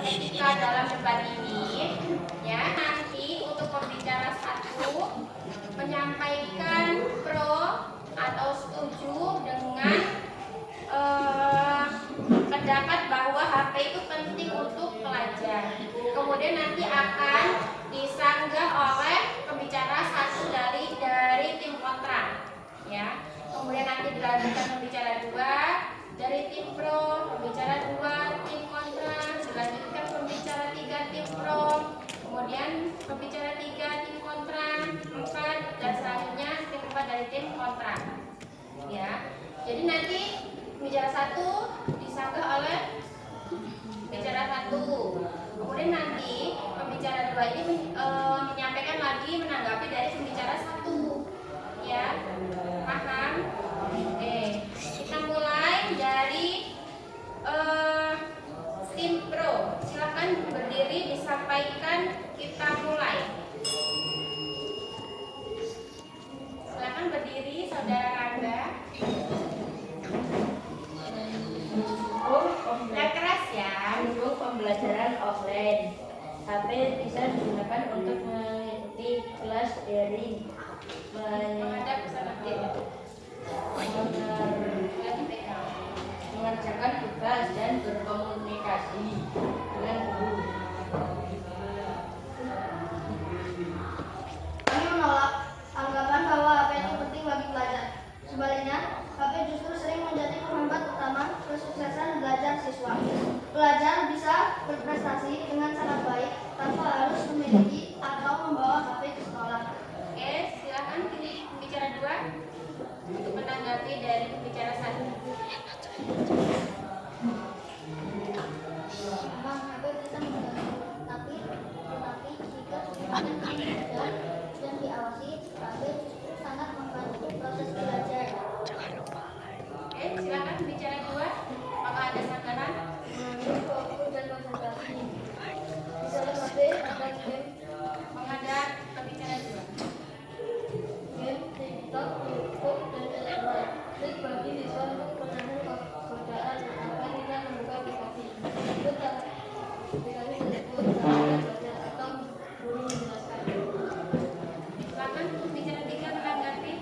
ketika dalam debat ini, ya nanti untuk pembicara satu menyampaikan pro atau setuju dengan pendapat bahwa HP itu penting untuk pelajar. Kemudian nanti akan disanggah oleh pembicara satu dari tim kontra, ya. Kemudian nanti dilanjutkan pembicara dua dari tim pro, pembicara dua tim kontra, dilanjutkan pembicara tiga tim pro, kemudian pembicara tiga tim kontra, 4, dan selanjutnya tim 4 dari tim kontra, ya. Jadi nanti pembicara satu disanggah oleh pembicara satu, kemudian nanti pembicara dua ini menyampaikan lagi menanggapi dari pembicara satu, ya. Paham? Oke, kita mulai dari tim pro. Silakan berdiri disampaikan, kita mulai. Silakan berdiri, saudara Rangga. Yang keras ya. Untuk pembelajaran offline, HP bisa digunakan untuk mengikuti kelas daring, Menghadap ke sana. mengerjakan tugas dan berkomunikasi dengan guru. Kami menolak anggapan bahwa HP itu penting bagi pelajar. Sebaliknya, HP justru sering menjadi penghambat utama kesuksesan belajar siswa. Pelajar bisa berprestasi dengan sangat baik tanpa harus memiliki atau membawa HP ke sekolah. Oke, silakan pembicara dua untuk menanggapi dari pembicara satu. Memang HP bisa membantu, tetapi jika semuanya belajar dan diawasi, HP justru sangat membantu proses belajar. Oke, silakan pembicara dua. Apakah ada sanggahan? Mengambil fokus dan konsentrasi. Bisa HP atau game, Menghadap pembicara dua. TikTok, YouTube, dan Telegram. Trik bagi siswa untuk menahan godaan agar tidak membuka aplikasi. Aplikasi tersebut dapat belajar atau guru menjelaskan. Silakan pembicara tiga menanggapi.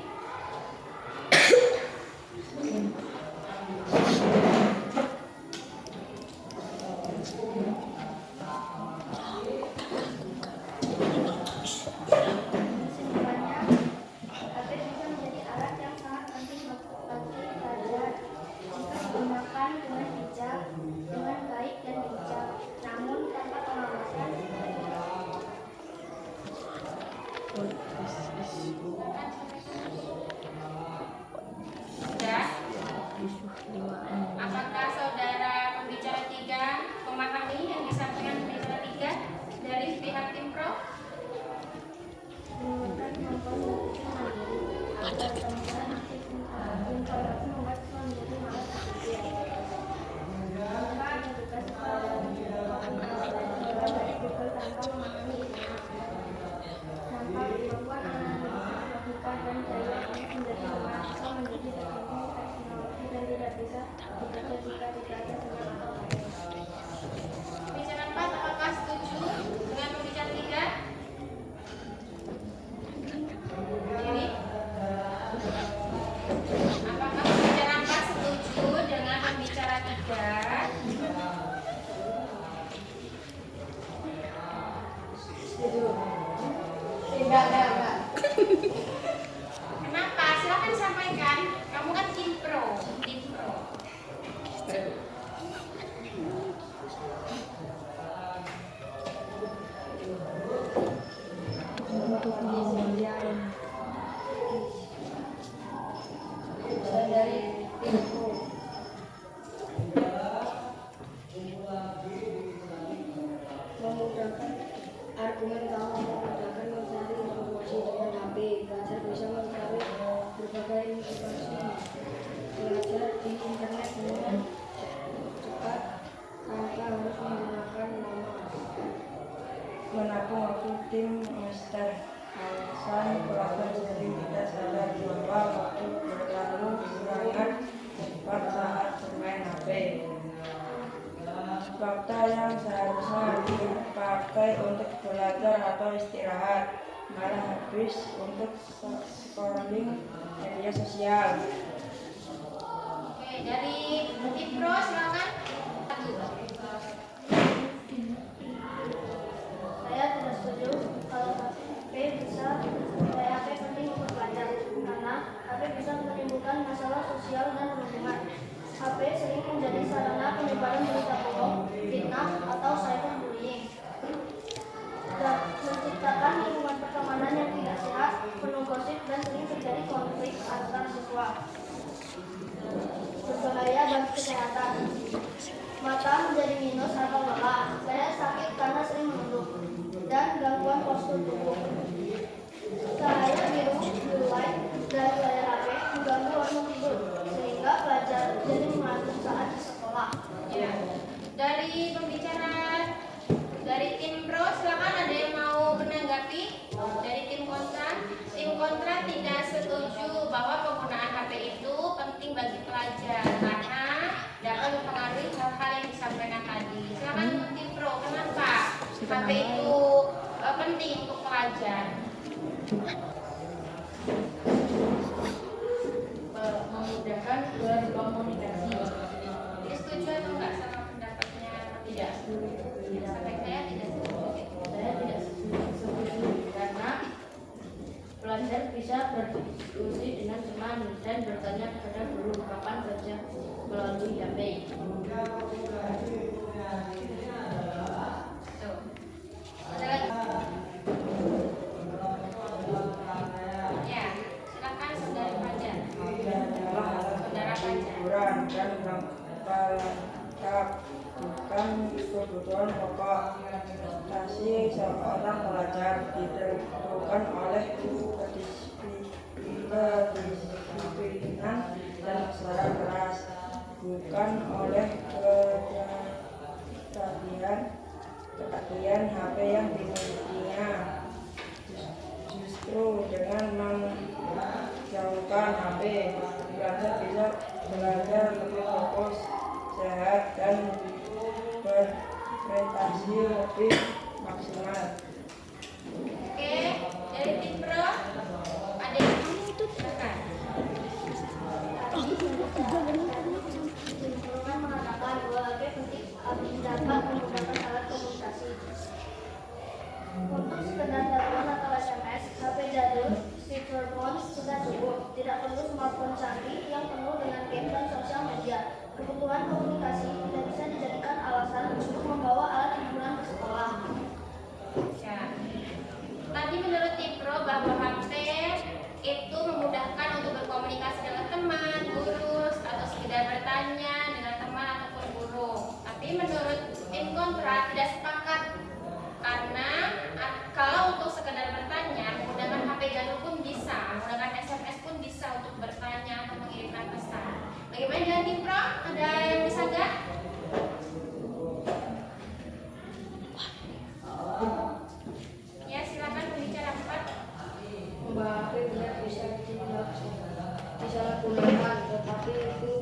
Kesimpulannya, HP bisa menjadi alat yang sangat penting bagi pelajar jika digunakan dengan bijak, dengan baik dan bijak, namun tanpa pengawasan. Sudah? Apakah saudara pembicara tiga memahami yang disampaikan pembicara tiga dari pihak tim pro? Menguatkan kemampuan berpikir mandiri agar teman-teman informasi membuat siswa menjadi malas berpikir. Mengerjakan tugas sekolah dan belajar dari Google tanpa memahami informasi. Tanpa kemampuan analisis logika dan daya ingat menjadi lemah, siswa menjadi tergantung teknologi dan tidak bisa bekerja jika tidak ada sinyal atau HP. Pembicara 4, apakah setuju dengan pembicara tiga? Ini. Apakah pembicara 4 setuju dengan pembicara tiga? Enggak. Kenapa? Silakan sampaikan. Kamu kan tim pro. Dari tim pro. Memudahkan argumen kamu, memudahkan mencari informasi dengan HP. Belajar bisa mencari berbagai informasi. Belajar di internet dengan cepat tanpa harus menggunakan nama. Menabung waktu tim master. Alasan pelajar sering tidak sadar bahwa waktu berlalu digunakan cepat saat bermain HP. fakta yang seharusnya dipakai untuk belajar atau istirahat malah habis untuk scrolling media sosial. Oke, dari Tipro silakan. Saya tidak setuju kalau HP penting untuk belajar karena HP bisa menimbulkan masalah sosial dan lingkungan. HP sering menjadi sarana penyebaran berita bohong, fitnah, atau cyberbullying dan menciptakan lingkungan pertemanan yang tidak sehat, penuh gosip, dan sering terjadi konflik antar siswa. Berbahaya bagi kesehatan. Mata menjadi minus atau lelah. Saya sakit karena sering menunduk dan gangguan postur tubuh. Cahaya biru blue light dari layar HP mengganggu waktu tidur sehingga pelajar jadi mengantuk saat di sekolah. Ya. Dari pembicara dari tim pro silakan, ada yang mau menanggapi? Dari tim kontra tidak setuju bahwa penggunaan HP itu penting bagi pelajar karena dapat mempengaruhi hal-hal yang disampaikan tadi. Silakan tim pro, kenapa HP itu penting untuk pelajar? Memudahkan berkomunikasi. Jadi setuju atau enggak sama pendapatnya? Tidak. Sampai saya tidak setuju. Saya tidak setuju karena pelajar bisa berdiskusi dengan teman dan bertanya kepada guru kapan saja melalui HP. Tuh. Ada lagi? Ya, silakan saudara Fajar. Adalah alat hiburan dan pelengkap, bukan kebutuhan pokok. Prestasi seorang pelajar ditentukan oleh kedisiplinan dan usaha keras, bukan oleh ketagihan HP yang dimilikinya. Justru dengan menjauhkan HP, pelajar bisa belajar lebih fokus, sehat, dan berprestasi lebih maksimal. Oke, dari tim pro ada yang silakan. Lingkungan mengatakan bahwa HP penting dapat menggunakan alat komunikasi. Untuk sekedar telepon atau SMS, HP jadul, feature phone sudah cukup. Tidak perlu smartphone canggih yang penuh dengan game dan sosial media. Kebutuhan komunikasi tidak bisa dijadikan alasan untuk membawa alat hiburan ke sekolah. Ya. Tadi menurut tim pro bahwa HP itu memudahkan untuk berkomunikasi dengan teman, guru, atau sekedar bertanya dengan teman ataupun guru. Tapi menurut tim kontra tidak sepakat karena kalau untuk sekedar bertanya menggunakan HP jadul pun bisa, menggunakan SMS pun bisa untuk bertanya atau mengirimkan pesan. Bagaimana dengan tim pro? Ada yang bisa nggak? Ya, silakan pembicara 4. Bahwa HP benar bisa disalahgunakan, tetapi itu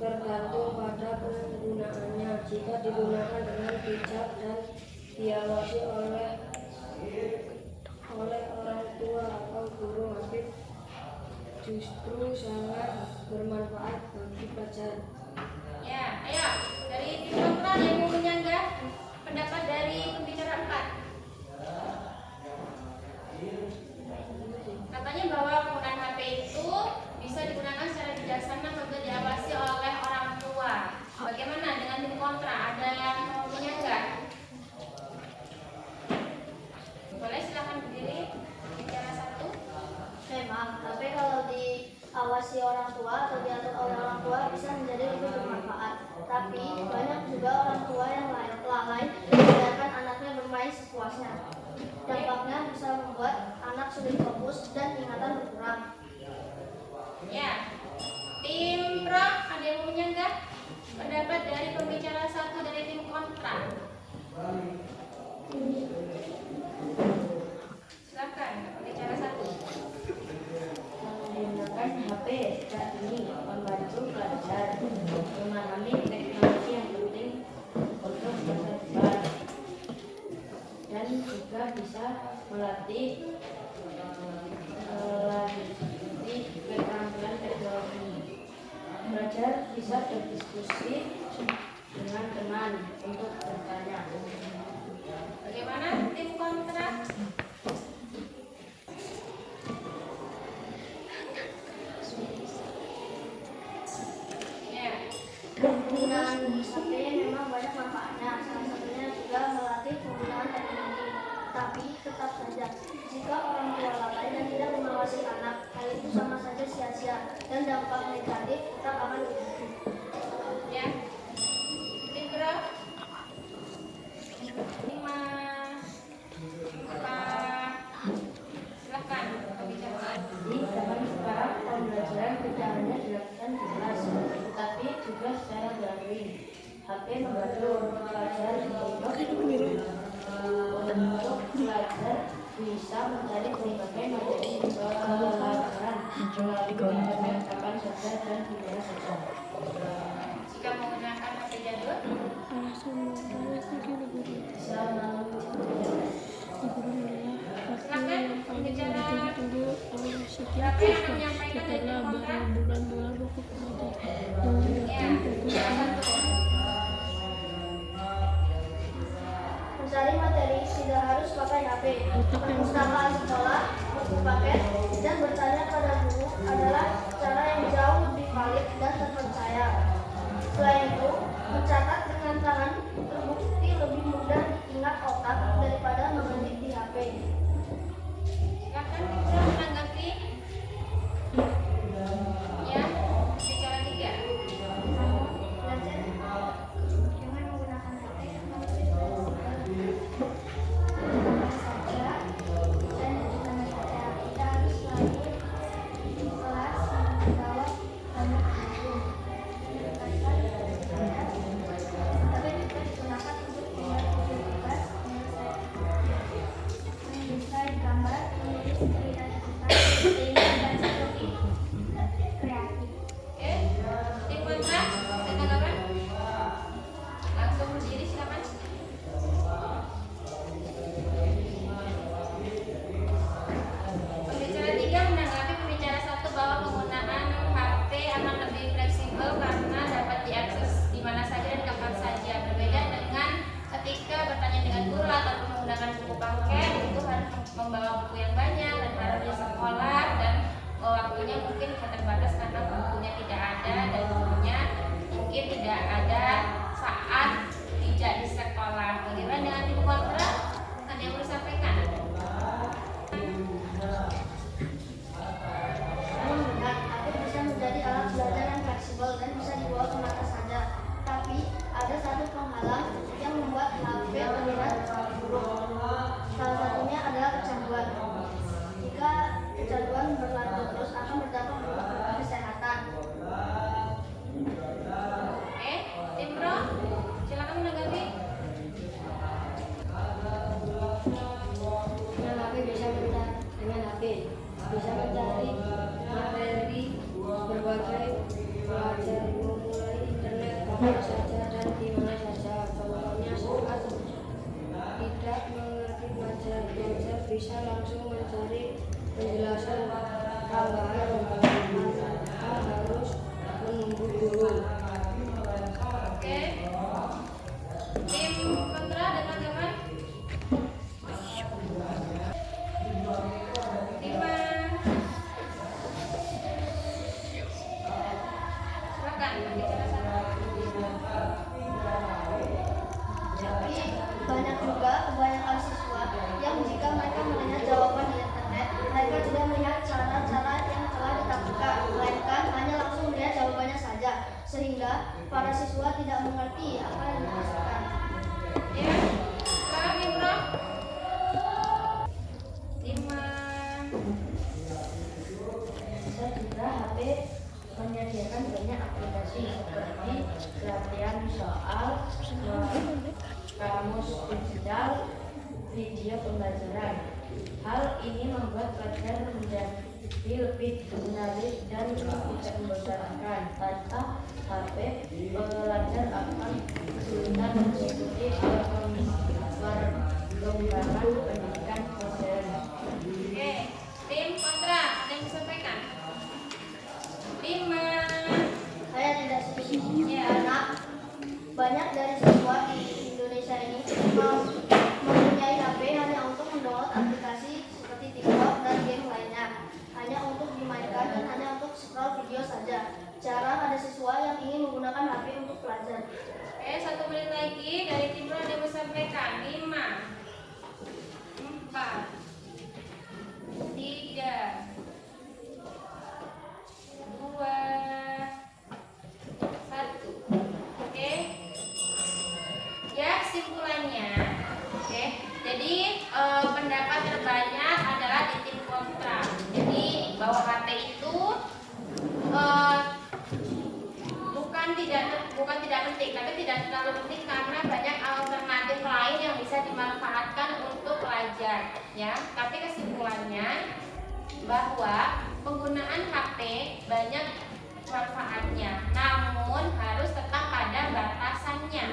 tergantung pada penggunaannya. Jika digunakan dengan bijak dan diawasi oleh orang tua atau guru, HP justru sangat bermanfaat bagi pelajar. Ya, ayo dari tim kontra yang mau menyanggah pendapat dari pembicara 4. Katanya bahwa penggunaan HP itu bisa digunakan secara bijaksana apabila diawasi oleh orang tua. Bagaimana dengan tim kontra? Ada yang mau menyanggah? Boleh, silakan berdiri. Bicara 1. Memang, tapi kalau diawasi orang tua atau diatur oleh orang tua bisa menjadi lebih bermanfaat. Tapi banyak juga orang tua yang lalai membiarkan anaknya bermain sepuasnya. Dampaknya bisa membuat anak sulit fokus dan ingatan berkurang. Ya, tim pro ada yang mau menyanggah pendapat dari pembicara 1 dari tim kontra? Silakan pembicara 1. Menggunakan HP saat ini membantu pelajar memahami teknologi yang penting juga bisa melatih keterampilan teknologi. Pelajar bisa berdiskusi dengan teman untuk bertanya. Bagaimana tim kontra? Ya, Penggunaan HP memang banyak manfaatnya, salah satunya juga melatih penggunaan teknologi. Tapi tetap saja, jika orang tua lalai dan tidak mengawasi anak, hal itu sama saja sia-sia dan dampak negatif tetap akan terjadi. ya. Tim bro. 5, 4. Silahkan pembicaraan. Di zaman sekarang pembelajaran tidak hanya dilakukan di kelas, tetapi juga secara daring. HP membantu pelajar untuk belajar bisa mencari berbagai materi pelajaran melalui internet kapan saja dan di mana saja. Jika menggunakan HP jadul, Bisa melalui silakan pembicara. Siapa yang akan menyampaikan dari tim kontra? Ya, salah satu. Mencari materi tidak harus pakai HP. Perpustakaan sekolah, buku paket, dan bertanya pada guru adalah cara yang jauh lebih valid dan terpercaya. Selain itu, mencatat dengan tangan terbukti lebih mudah diingat otak daripada mengetik di HP. Silakan tim bro menanggapi. Ya, bicara 3. Belajar dengan menggunakan HP saja dan dengan saja kita harus selalu di kelas menjawab banyak guru. Tapi juga digunakan untuk membuat tugas, mendesain gambar, menulis cerita sehingga belajar lebih kreatif. Oke, tim kontra ada tanggapan? Langsung berdiri silakan. Pembicara 3 menanggapi pembicara 1 bahwa penggunaan HP akan lebih fleksibel karena dapat diakses di mana saja dan kapan saja. Berbeda dengan ketika bertanya dengan guru ataupun menggunakan buku paket, itu harus membawa buku yang banyak dan harus di sekolah, dan waktunya mungkin terbatas karena bukunya tidak ada dan gurunya mungkin tidak ada saat tidak di sekolah. Bagaimana dengan tim kontra? Ada yang mau disampaikan? Namun benar, HP bisa menjadi alat belajar yang fleksibel dan bisa dibawa kemana saja. Tapi ada satu penghalang yang membuat HP terlihat buruk. Salah satunya adalah kecanduan. Jika kecanduan berlanjut terus akan berdampak buruk pada kesehatan. Oke, tim pro, silakan menanggapi. Dengan HP bisa mencari bisa mencari materi berbagai pelajar memulai internet kapan saja dan di mana saja. Contohnya saat tidak mengerti pelajar bisa langsung mencari penjelasan tambahan tanpa harus menunggu guru. Oke, tim kontra ada tanggapan? 5. Silakan pembicara 1. Tapi banyak juga kebanyakan siswa yang jika mereka melihat jawaban di internet, mereka tidak melihat cara-cara yang telah ditampilkan, melainkan hanya langsung melihat jawabannya saja, sehingga para siswa tidak mengerti apa yang dimaksudkan. Ya, silakan tim pro. 5. Bisa juga HP menyediakan banyak aplikasi seperti latihan soal, kamus digital, video pembelajaran. Hal ini membuat pelajar menjadi lebih menarik dan tidak membosankan. Tanpa HP, pelajar akan kesulitan mengikuti pengembangan pendidikan modern. Oke, tim kontra ada yang disampaikan? 5. Saya tidak setuju Ya. karena banyak dari siswa di Indonesia ini mempunyai HP hanya untuk mendownload aplikasi seperti TikTok dan game lainnya, hanya untuk dimainkan dan hanya untuk scroll video saja. Jarang ada siswa yang ingin menggunakan HP untuk belajar. Oke, 1 menit lagi dari tim pro ada yang disampaikan. 5, 4, 3, 2, 1. Oke. Ya, kesimpulannya. Oke. Jadi pendapat terbanyak adalah di tim kontra. Jadi bahwa HP itu bukan tidak penting, tapi tidak terlalu penting karena banyak alternatif lain yang bisa dimanfaatkan untuk belajar, ya. Tapi kesimpulannya bahwa penggunaan HP banyak manfaatnya, namun harus tetap pada batasannya,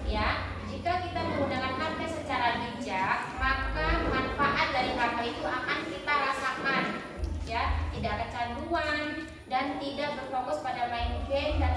ya. Jika kita menggunakan HP secara bijak, maka manfaat dari HP itu akan kita rasakan, ya. Tidak kecanduan dan tidak berfokus pada main game dan